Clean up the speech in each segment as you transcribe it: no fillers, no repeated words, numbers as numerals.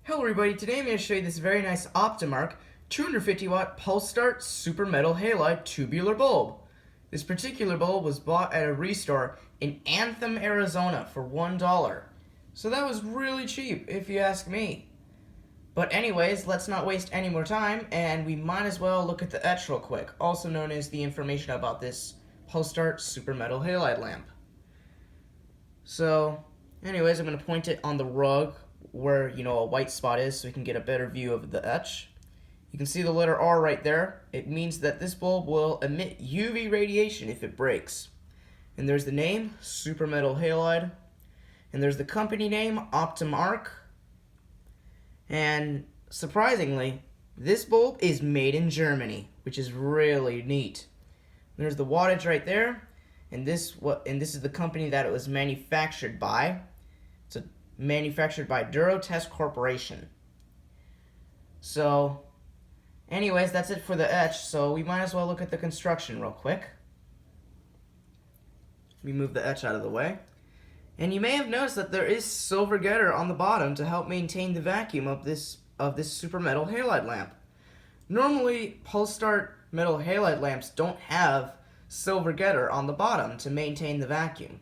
Hello everybody, today I'm going to show you this very nice Optimarc 250 watt pulse start super metal halide tubular bulb. This particular bulb was bought at a restore in Anthem, Arizona for $1. So that was really cheap if you ask me. But anyways, let's not waste any more time and we might as well look at the etch real quick, also known as the information about this pulse start super metal halide lamp. So anyways, I'm going to point it on the rug where a white spot is so we can get a better view of the etch. You can see the letter R right there. It means that this bulb will emit UV radiation if it breaks. And there's the name, Super Metal Halide. And there's the company name, Optimarc. And surprisingly, this bulb is made in Germany, which is really neat. There's the wattage right there. And this is the company that it was manufactured by. It's manufactured by Durotest Corporation. So, anyways, that's it for the etch. So we might as well look at the construction real quick. We move the etch out of the way. And you may have noticed that there is silver getter on the bottom to help maintain the vacuum of this super metal halide lamp. Normally, pulse start metal halide lamps don't have silver getter on the bottom to maintain the vacuum,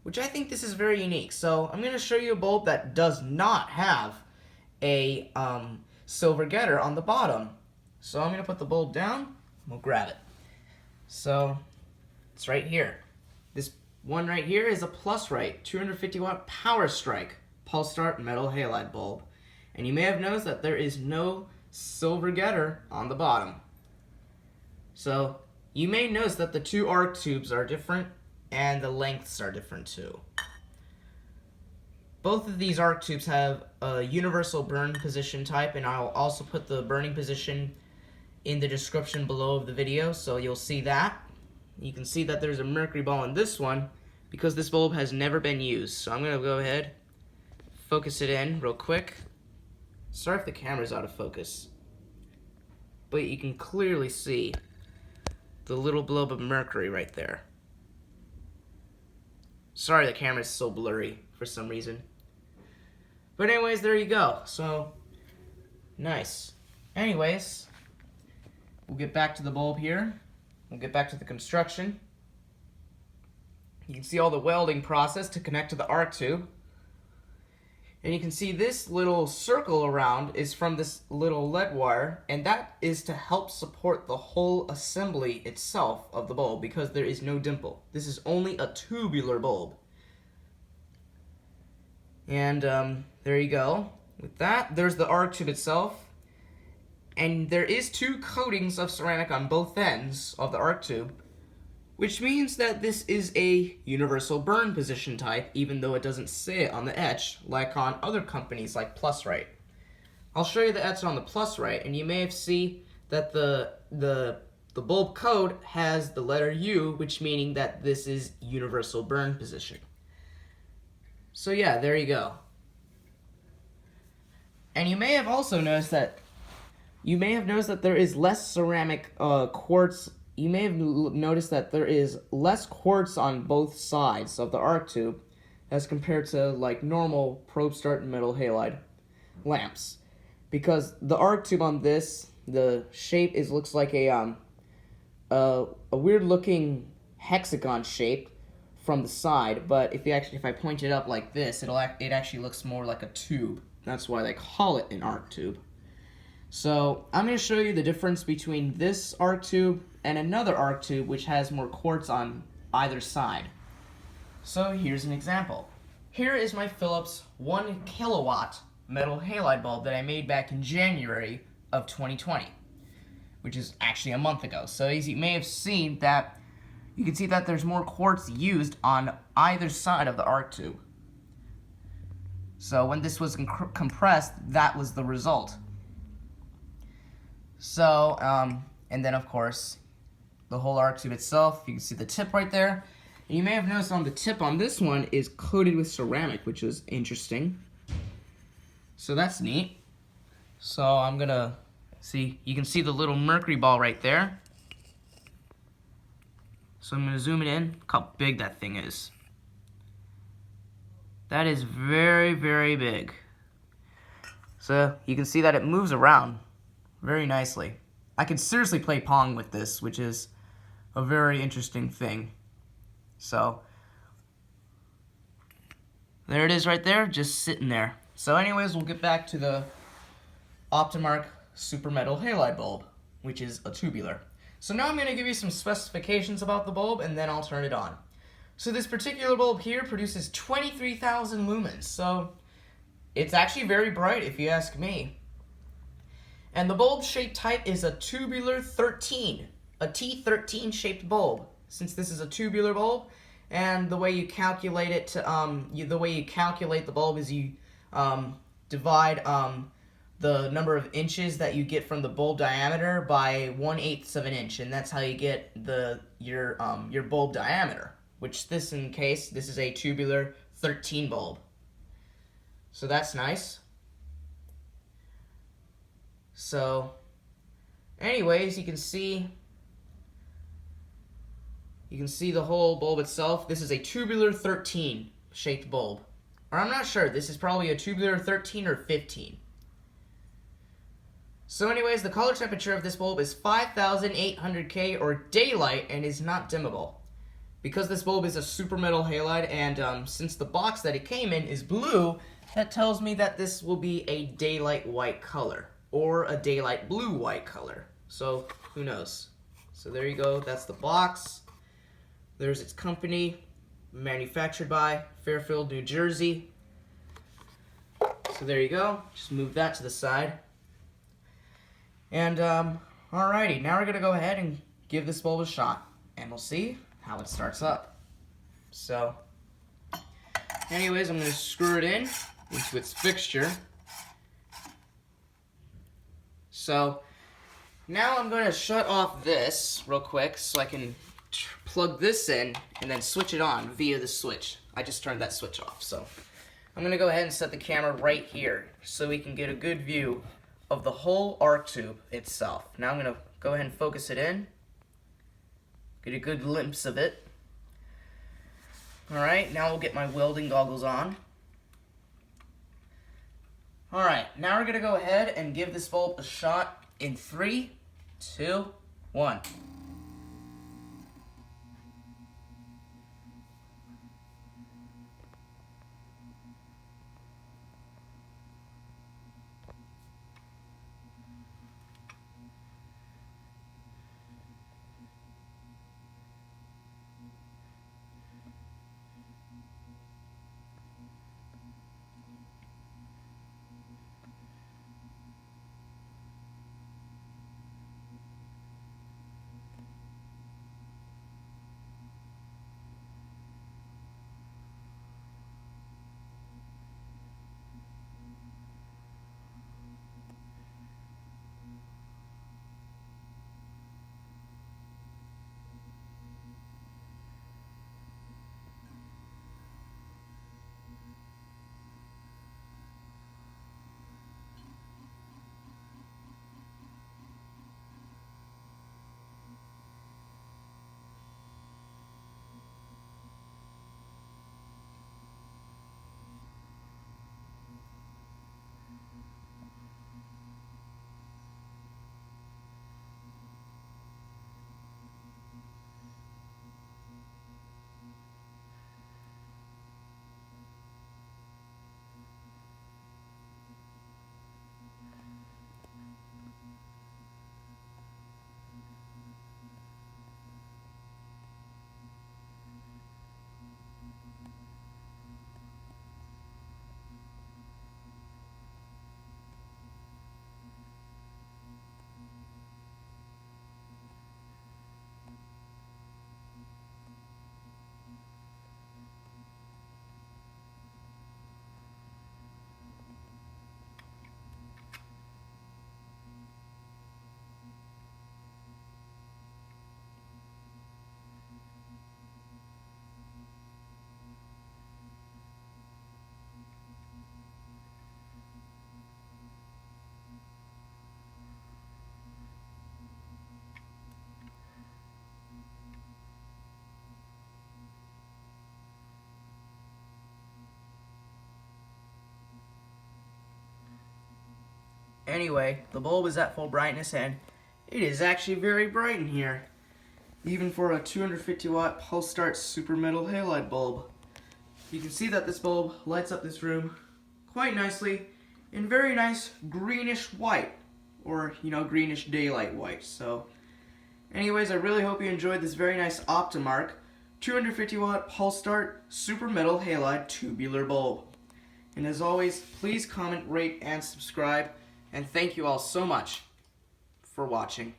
which I think this is very unique. So I'm going to show you a bulb that does not have a silver getter on the bottom. So I'm going to put the bulb down and we'll grab it. So it's right here. This one right here is a plus right 250 watt power strike pulse start metal halide bulb. And you may have noticed that there is no silver getter on the bottom. So you may notice that the two arc tubes are different and the lengths are different too. Both of these arc tubes have a universal burn position type, and I'll also put the burning position in the description below of the video, so you'll see that. You can see that there's a mercury ball in this one because this bulb has never been used. So I'm going to go ahead, focus it in real quick. Sorry if the camera's out of focus, but you can clearly see the little blob of mercury right there. Sorry the camera's so blurry for some reason. But anyways, there you go. So, nice. Anyways, we'll get back to the bulb here. We'll get back to the construction. You can see all the welding process to connect to the arc tube. And you can see this little circle around is from this little lead wire, and that is to help support the whole assembly itself of the bulb because there is no dimple. This is only a tubular bulb. And there you go. With that, there's the arc tube itself. And there is two coatings of ceramic on both ends of the arc tube, which means that this is a universal burn position type, even though it doesn't say it on the etch, like on other companies like Plusrite. I'll show you the etch on the Plusrite, and you may have seen that the bulb code has the letter U, which meaning that this is universal burn position. So yeah, there you go. And you may have also noticed that there is less ceramic quartz. You may have noticed that there is less quartz on both sides of the arc tube as compared to like normal probe start metal halide lamps, because the arc tube on this, the shape looks like a weird looking hexagon shape from the side, but if I point it up like this, it actually looks more like a tube. That's why they call it an arc tube. So I'm going to show you the difference between this arc tube and another arc tube which has more quartz on either side. So here's an example. Here is my Philips 1 kilowatt metal halide bulb that I made back in January of 2020, which is actually a month ago. So as you may have seen, that you can see that there's more quartz used on either side of the arc tube. So when this was compressed, that was the result. So, and then of course, the whole arc tube itself, you can see the tip right there. And you may have noticed on the tip on this one is coated with ceramic, which was interesting. So that's neat. So I'm gonna see, you can see the little mercury ball right there. So I'm gonna zoom it in, look how big that thing is. That is very, very big. So you can see that it moves around very nicely. I can seriously play Pong with this, which is a very interesting thing. So there it is right there, just sitting there. So anyways, we'll get back to the Optimarc Super Metal Halide bulb, which is a tubular. So now I'm going to give you some specifications about the bulb, and then I'll turn it on. So this particular bulb here produces 23,000 lumens, so it's actually very bright if you ask me. And the bulb shape type is a tubular 13, a T13 shaped bulb. Since this is a tubular bulb, and the way you calculate it, the way you calculate the bulb is you divide the number of inches that you get from the bulb diameter by 1/8 of an inch, and that's how you get your bulb diameter. Which this is a tubular 13 bulb. So that's nice. So, anyways, you can see the whole bulb itself. This is a tubular 13 shaped bulb. Or I'm not sure, this is probably a tubular 13 or 15. So anyways, the color temperature of this bulb is 5,800 K or daylight and is not dimmable. Because this bulb is a super metal halide, and since the box that it came in is blue, that tells me that this will be a daylight white color or a daylight blue white color. So who knows? So there you go, that's the box. There's its company, manufactured by Fairfield, New Jersey. So there you go, just move that to the side. And alrighty, now we're gonna go ahead and give this bulb a shot, and we'll see how it starts up. So, anyways, I'm gonna screw it in into its fixture. So, now I'm gonna shut off this real quick so I can plug this in and then switch it on via the switch. I just turned that switch off, so I'm gonna go ahead and set the camera right here so we can get a good view of the whole arc tube itself. Now I'm gonna go ahead and focus it in, get a good glimpse of it. Alright, now we'll get my welding goggles on. Alright, now we're gonna go ahead and give this bulb a shot in 3, 2, 1. Anyway, the bulb is at full brightness and it is actually very bright in here, even for a 250 watt pulse start super metal halide bulb. You can see that this bulb lights up this room quite nicely in very nice greenish white, or greenish daylight white. So anyways, I really hope you enjoyed this very nice Optimarc 250 watt pulse start super metal halide tubular bulb. And as always, please comment, rate, and subscribe. And thank you all so much for watching.